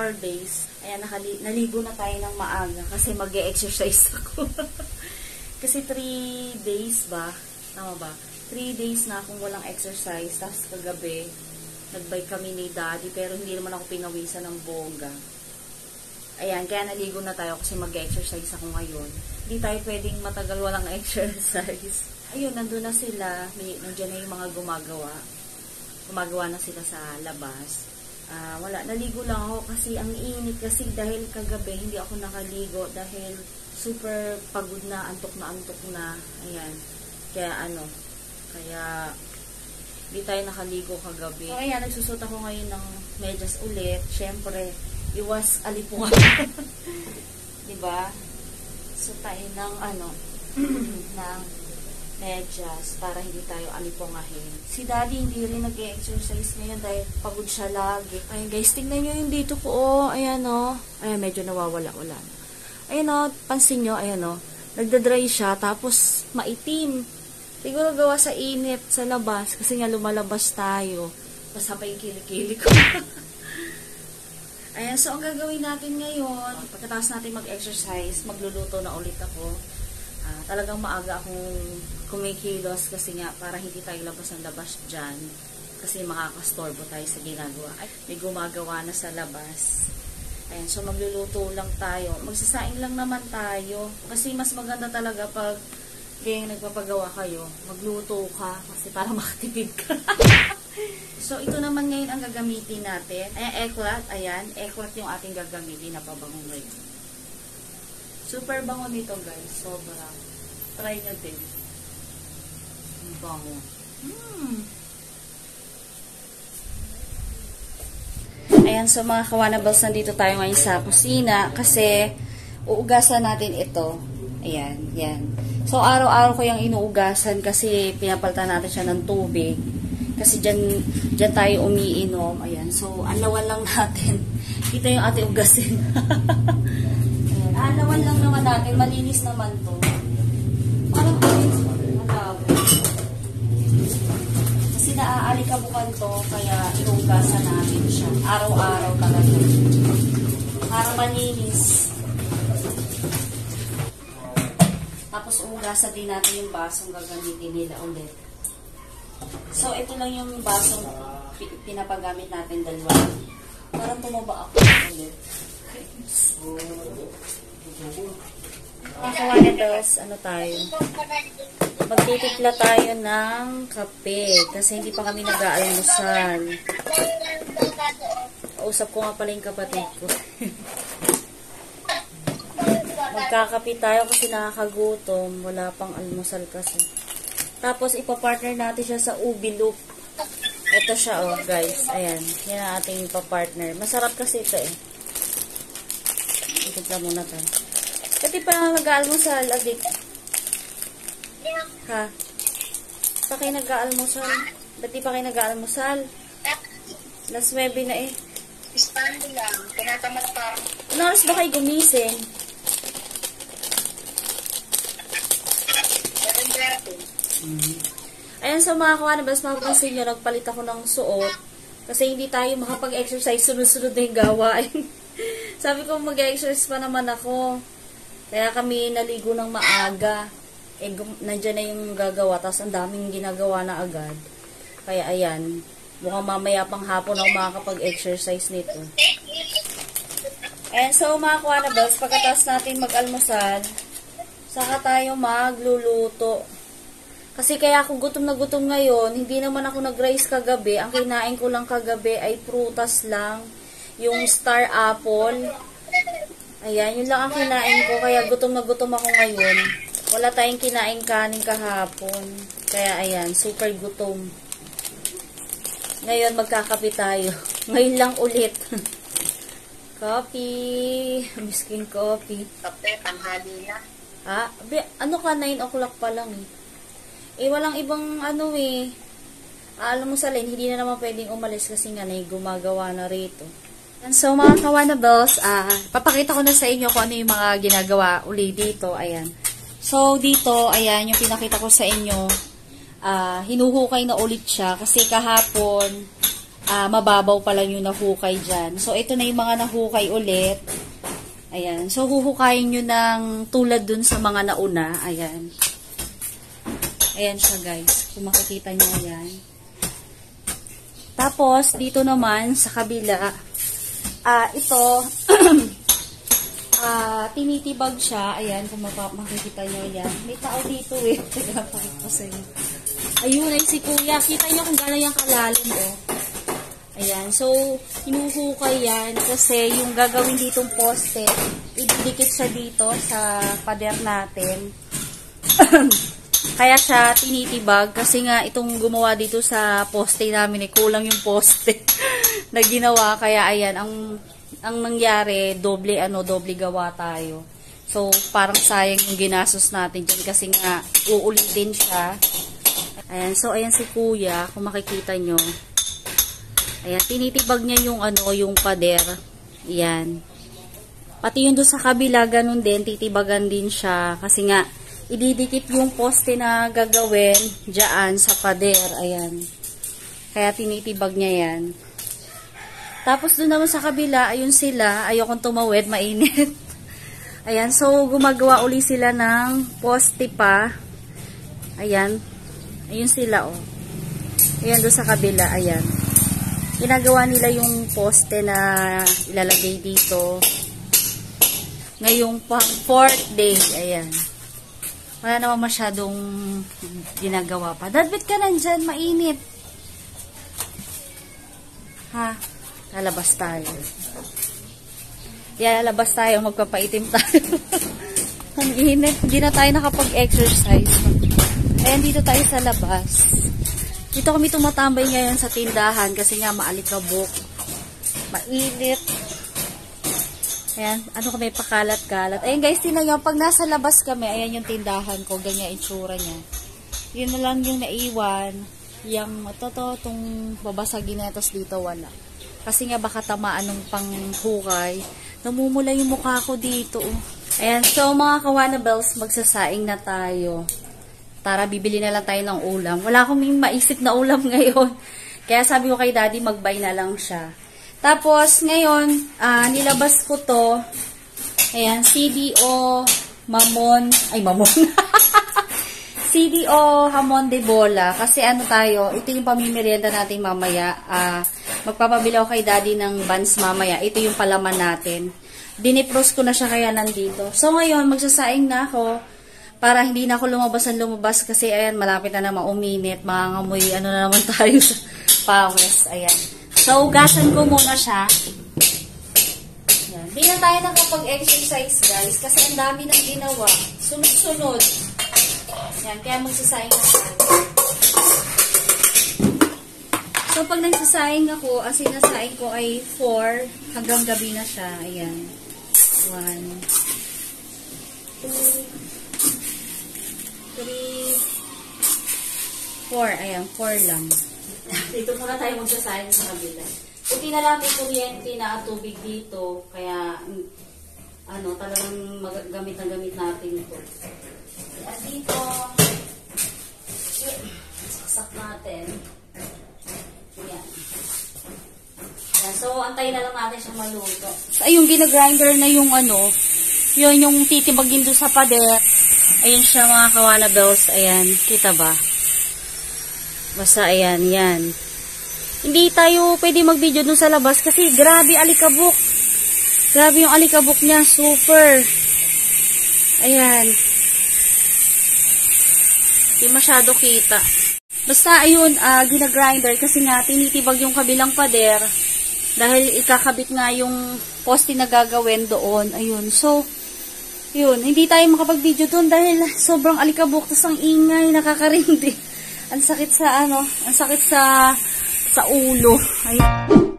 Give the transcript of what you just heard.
4 days. Ayan, naligo na tayo ng maaga kasi mag-e-exercise ako. Kasi 3 days ba? Tama ba? 3 days na akong walang exercise. Tapos kagabi, nag-bike kami ni Daddy pero hindi naman ako pinawisan ng bongga. Ayan, kaya naligo na tayo kasi mag-exercise ako ngayon. Hindi tayo pwedeng matagal walang exercise. Ayun, nandun na sila. Nandiyan na yung mga gumagawa. Gumagawa na sila sa labas. Wala, naligo lang ako kasi ang init kasi dahil kagabi hindi ako nakaligo dahil super pagod na, antok na. Ayan. Kaya hindi tayo nakaligo kagabi. So, ayan, nagsusot ako ngayon ng medyas ulit. Syempre, iwas alipungan. Diba? So, tayo ng ng medyas para hindi tayo alipungahin. Si Daddy hindi rin nag-exercise ngayon dahil pagod siya lagi. Ayan guys, tingnan nyo yung dito ko. Ayan o. Ayan, medyo nawawala-wala. Ayan o, pansin nyo. Ayan o. Nagda-dry siya tapos maitim. Siguro gawa sa init sa labas kasi nga lumalabas tayo. Basta pa yung kilikili ko. Ayan, so ang gagawin natin ngayon, pagkatapos natin mag-exercise, magluluto na ulit ako. Talagang maaga akong kumikilos kasi nga para hindi tayo labas ng labas dyan kasi makakastorbo tayo sa ginagawa. Ay, may gumagawa na sa labas. Ayan, so magluluto lang tayo. Magsasaing lang naman tayo kasi mas maganda talaga pag kaya nagpapagawa kayo, magluto ka kasi para makatipid ka. So, ito naman ngayon ang gagamitin natin. Ayan, eklat. Ayan, eklat yung ating gagamitin na pabango ngayon. Super bango nito, guys. Sobra. Try nyo din. Ang bango. Ayan, so mga kawanables, nandito tayo ngayon sa kusina kasi uugasan natin ito. Ayan, yan. So, araw-araw ko yung inuugasan kasi pinapalitan natin siya ng tubig. Kasi dyan tayo umiinom. Ayan, so, alawan lang natin. Kita yung ating ugasin. Ayan, alawan lang naman natin. Malinis naman to. Parang malinis. Malabo. Kasi naaalikabukan to, kaya inuugasan natin siya. Araw-araw talaga. Para malinis. Tapos ugasan din natin yung basong gagamitin nila ulit. So, ito lang yung basong pinapagamit natin dalawa. Parang tumaba ako ulit. Mga kawanetels, ano tayo? Magtitipla tayo ng kape kasi hindi pa kami nag-aalmusal. Usap ko nga pala yung kapatid ko. Magkakape tayo kasi nakakagutom. Wala pang almusal kasi. Tapos, ipapartner natin siya sa ubi loop. Ito siya, oh, guys. Ayan. Yan ang ating ipapartner. Masarap kasi ito, eh. Ito muna tayo. Pati pa nag-aalmusal, adik. Ha? Pa kayo nag-aalmusal? Pati pa kayo nag-aalmusal? Last 9 na, eh. Istando lang. Tinatamad pa. Ano oras ba kayo gumising? 7:30. Ayan, so mga kawanabas, mapapansin nyo, nagpalit ako ng suot. Kasi hindi tayo makapag-exercise sunod-sunod na yung gawain. Sabi ko, mag-exercise pa naman ako. Kaya kami naligo ng maaga. Eh, nandyan na yung gagawa. Tapos ang daming ginagawa na agad. Kaya ayan, mukhang mamaya pang hapon ako makakapag-exercise nito. Ayan, so mga kawanabas, pagkatapos natin mag-almusal, saka tayo magluluto. Kasi kaya ako gutom na gutom ngayon, hindi naman ako nag-rice kagabi. Ang kinain ko lang kagabi ay prutas lang. Yung star apple. Ayan, yun lang ang kinain ko. Kaya gutom na gutom ako ngayon. Wala tayong kinain kanin kahapon. Kaya ayan, super gutom. Ngayon, magkakape tayo. Ngayon lang ulit. Coffee. Miskin coffee. Kape, tanghali na. Ha? Ano ka, 9 o'clock pa lang eh. Eh, walang ibang ano eh. Alam mo salin, hindi na naman pwedeng umalis kasi nga na gumagawa na rito. And so, mga kawanabels, papakita ko na sa inyo kung ano yung mga ginagawa uli dito. Ayan. So, dito, ayan, yung pinakita ko sa inyo, hinuhukay na ulit siya kasi kahapon, mababaw pa lang yung nahukay dyan. So, ito na yung mga nahukay ulit. Ayan. So, huhukayin nyo ng tulad dun sa mga nauna. Ayan. Ayan siya, guys. Kung makikita nyo, ayan. Tapos, dito naman, sa kabila, ito, tinitibag siya. Ayan, kung makikita nyo, ayan. May tao dito, eh. Pakita ko sa inyo. Ayun, ay si Kuya. Kita nyo kung gano'n yung kalalim, oh. Ayan. So, hinuhukay yan kasi yung gagawin ditong poste, ididikit siya dito sa pader natin. Kaya siya tinitibag kasi nga itong gumawa dito sa poste namin, kulang yung poste na ginawa. Kaya ayan, ang nangyari, doble gawa tayo. So, parang sayang yung ginastos natin dyan kasi nga uulitin siya. Ayan. So, ayan si Kuya, kung makikita nyo. Ayan, tinitibag niya yung yung pader. Ayan. Pati yung doon sa kabila, ganun din, titibagan din siya. Kasi nga, ididikit yung poste na gagawin dyan sa pader. Ayan. Kaya tinitibag niya yan. Tapos doon naman sa kabila, ayun sila. Ayokong tumawid, mainit. Ayan, so gumagawa uli sila ng poste pa. Ayan. Ayun sila, oh. Ayan, doon sa kabila, ayan. Ginagawa nila yung poste na ilalagay dito. Ngayong pang 4th day. Ayan. Wala naman masyadong ginagawa pa. Dadbit ka nandyan, mainit. Ha? Lalabas tayo. Lalabas tayo, magpapaitim tayo. Ang init. Hindi na tayo nakapag-exercise. Ayan, dito tayo sa labas. Dito kami tumatambay ngayon sa tindahan kasi nga maalikabok. Mainit. Ayan, kami pakalat-kalat. Ayan guys, tingnan nyo, pag nasa labas kami, ayan yung tindahan ko, ganyan itsura niya. Yun na lang yung naiwan. Yung itong babasagin na itos dito, wala. Kasi nga baka tamaan ng panghukay. Namumula yung mukha ko dito. Ayan, so mga kawanabels, magsasaing na tayo. Tara, bibili na lang tayo ng ulam. Wala akong maisip na ulam ngayon. Kaya sabi ko kay Daddy, mag-buy na lang siya. Tapos, ngayon, nilabas ko to. Ayan, CDO Mamon. Ay, Mamon. CDO Hamon de Bola. Kasi tayo, ito yung pamimerienda natin mamaya. Magpapabili ako kay Daddy ng buns mamaya. Ito yung palaman natin. Dinipros ko na siya kaya nandito. So, ngayon, magsasaing na ako. Para hindi na ako lumabas kasi ayan, malapit na naman uminit, mangangamoy, na naman tayo sa pawis. Ayan. So, ugasan ko muna siya. Ayan. Hindi na tayo nakapag-exercise, guys, kasi ang dami nang ginawa. Sunod-sunod. Ayan, kaya magsasaing na tayo. So, pag nagsasaing ako, ang sinasaing ko ay 4 hanggang gabi na siya. Ayan. 1, 2, 3, 4. Ayan, 4 lang. Dito muna tayo magsasayang sa kabila. Puti na lang yung kuryente na tubig dito. Kaya, talagang gamit na gamit natin ito. At dito, saksak natin. Ayan. Ayan. So, antayin na lang natin siyang maluto. So, ayun, ginagrinder na yung yun yung titibagin doon sa pader. Ayun siya mga kawanabels. Ayan, kita ba? Basta ayan, yan. Hindi tayo pwede mag-video dun sa labas kasi grabe alikabok. Grabe yung alikabok niya, super. Ayan. Hindi masyado kita. Basta ayun, ginagrinder kasi nga tinitibag yung kabilang pader dahil ikakabit nga yung poste na gagawin doon. Ayun, so yun, hindi tayo makapag-video doon dahil sobrang alikabok, tas ang ingay, nakakarindi. Ang sakit sa ang sakit sa ulo. Ayun.